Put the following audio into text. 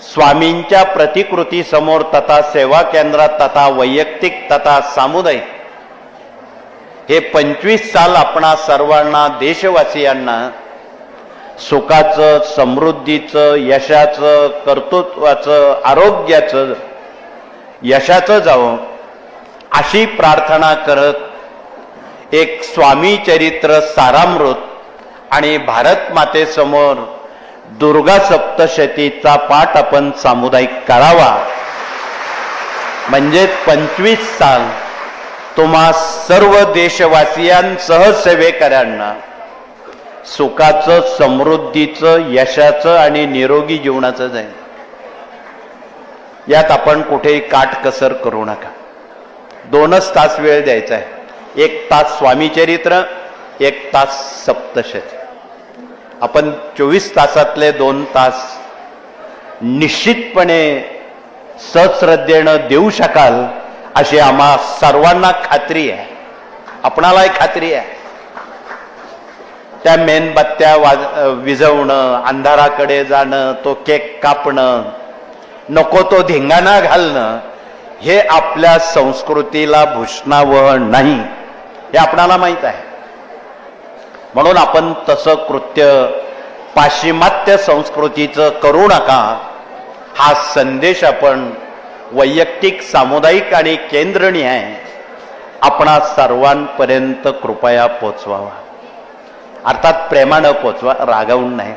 स्वामींच्या प्रतिकृती समोर तथा सेवा केंद्रात तथा वैयक्तिक तथा सामुदायिक हे 25 साल आपणा सर्वांना देशवासियांना सुखाचं, समृद्धीचं, यशाचं, कर्तृत्वाचं, आरोग्याचं, यशाचं जावं अशी प्रार्थना करत एक स्वामी चरित्र सारामृत आणि भारत मातेसमोर दुर्गा सप्तशतीचा पाठ आपण सामुदायिक करावा. म्हणजे 25 साल तुम्हा सर्व देशवासियांसह सेवेकऱ्यांना सुखाचं, समृद्धीचं, यशाचं आणि निरोगी जीवनाचं जाईल. यात आपण कुठेही काटकसर करू नका. 2च तास वेळ द्यायचा आहे. 1 तास स्वामी चरित्र, 1 तास सप्तशती. आपण 24 तासातले 2 तास निश्चितपणे सश्रद्धेनं देऊ शकाल अशी आम्हा सर्वांना खात्री आहे. आपणालाही खात्री आहे. त्या मेणबत्त्या विझवणं, अंधाराकडे जाणं, तो केक कापणं, नको तो धिंगाणा घालणं हे आपल्या संस्कृतीला भूषणावह नाही, हे आपणाला माहीत आहे. म्हणून आपण तसं कृत्य पाश्चिमात्य संस्कृतीचं करू नका हा संदेश आपण वैयक्तिक, सामुदायिक आणि केंद्रनिहाय आपणा सर्वांपर्यंत कृपया पोचवावा. अर्थात प्रेमानं पोचवा, रागावून नाही.